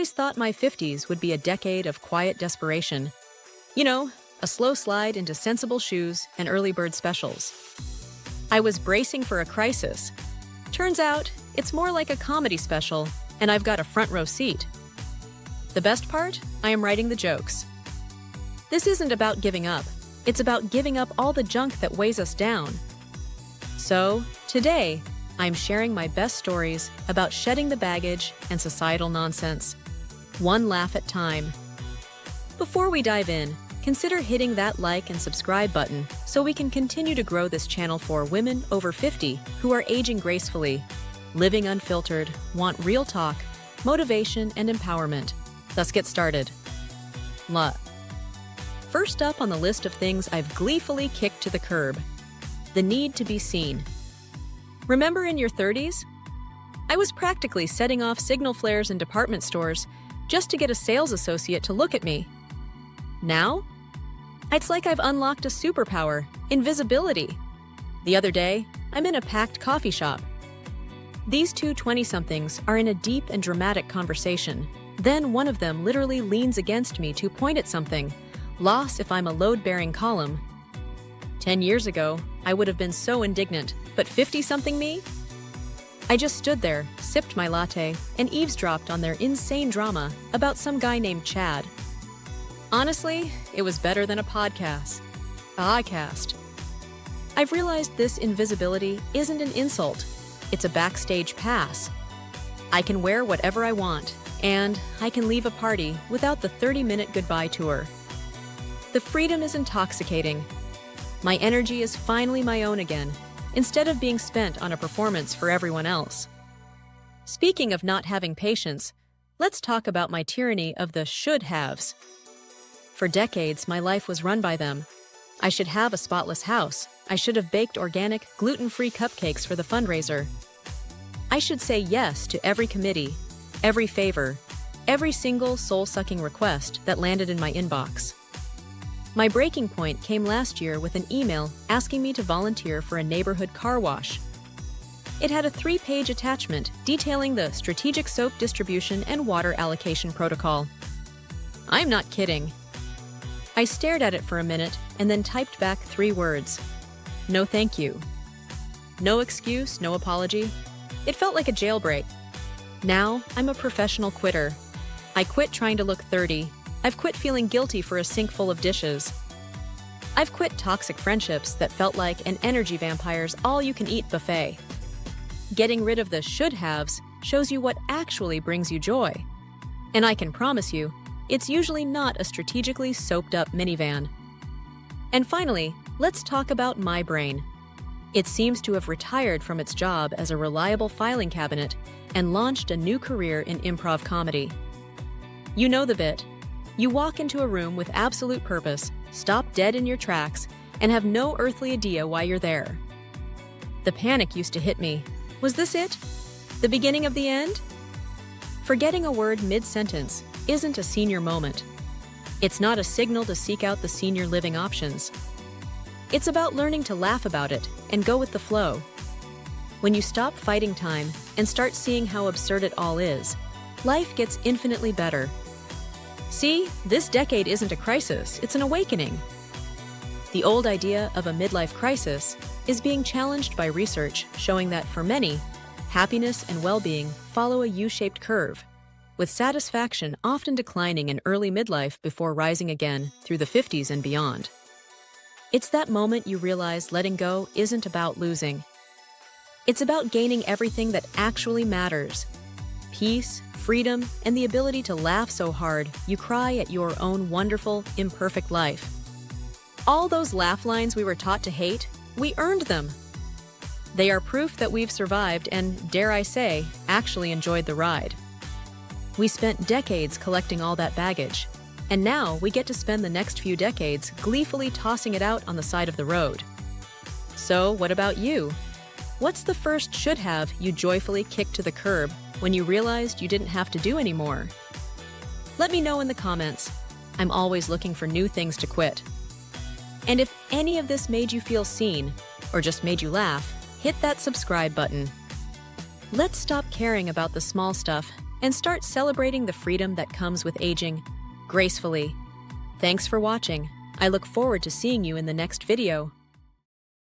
always thought my 50s would be a decade of quiet desperation. You know, a slow slide into sensible shoes and early bird specials. I was bracing for a crisis. Turns out, it's more like a comedy special, and I've got a front row seat. The best part? I am writing the jokes. This isn't about giving up. It's about giving up all the junk that weighs us down. So, today, I'm sharing my best stories about shedding the baggage and societal nonsense, one laugh at a time. Before we dive in, consider hitting that like and subscribe button so we can continue to grow this channel for women over 50 who are aging gracefully, living unfiltered, want real talk, motivation, and empowerment. Let's get started. First up on the list of things I've gleefully kicked to the curb: the need to be seen. Remember in your 30s? I was practically setting off signal flares in department stores just to get a sales associate to look at me. Now? It's like I've unlocked a superpower, invisibility. The other day, I'm in a packed coffee shop. These two 20-somethings are in a deep and dramatic conversation. Then one of them literally leans against me to point at something, lost if I'm a load-bearing column. 10 years ago, I would have been so indignant, but 50-something me? I just stood there, sipped my latte, and eavesdropped on their insane drama about some guy named Chad. Honestly, it was better than a podcast. I've realized this invisibility isn't an insult. It's a backstage pass. I can wear whatever I want, and I can leave a party without the 30-minute goodbye tour. The freedom is intoxicating. My energy is finally my own again, instead of being spent on a performance for everyone else. Speaking of not having patience, let's talk about my tyranny of the should-haves. For decades, my life was run by them. I should have a spotless house. I should have baked organic, gluten-free cupcakes for the fundraiser. I should say yes to every committee, every favor, every single soul-sucking request that landed in my inbox. My breaking point came last year with an email asking me to volunteer for a neighborhood car wash. It had a 3-page attachment detailing the strategic soap distribution and water allocation protocol. I'm not kidding. I stared at it for a minute and then typed back 3 words. No thank you. No excuse, no apology. It felt like a jailbreak. Now, I'm a professional quitter. I quit trying to look 30. I've quit feeling guilty for a sink full of dishes. I've quit toxic friendships that felt like an energy vampire's all-you-can-eat buffet. Getting rid of the should-haves shows you what actually brings you joy. And I can promise you, it's usually not a strategically soaped-up minivan. And finally, let's talk about my brain. It seems to have retired from its job as a reliable filing cabinet and launched a new career in improv comedy. You know the bit. You walk into a room with absolute purpose, stop dead in your tracks, and have no earthly idea why you're there. The panic used to hit me. Was this it? The beginning of the end? Forgetting a word mid-sentence isn't a senior moment. It's not a signal to seek out the senior living options. It's about learning to laugh about it and go with the flow. When you stop fighting time and start seeing how absurd it all is, life gets infinitely better. See, this decade isn't a crisis, it's an awakening. The old idea of a midlife crisis is being challenged by research showing that for many, happiness and well-being follow a U-shaped curve, with satisfaction often declining in early midlife before rising again through the 50s and beyond. It's that moment you realize letting go isn't about losing. It's about gaining everything that actually matters: peace, freedom, and the ability to laugh so hard you cry at your own wonderful, imperfect life. All those laugh lines we were taught to hate, we earned them. They are proof that we've survived and, dare I say, actually enjoyed the ride. We spent decades collecting all that baggage, and now we get to spend the next few decades gleefully tossing it out on the side of the road. So, what about you? What's the first should-have you joyfully kicked to the curb when you realized you didn't have to do anymore? Let me know in the comments. I'm always looking for new things to quit. And if any of this made you feel seen, or just made you laugh, hit that subscribe button. Let's stop caring about the small stuff and start celebrating the freedom that comes with aging gracefully. Thanks for watching. I look forward to seeing you in the next video.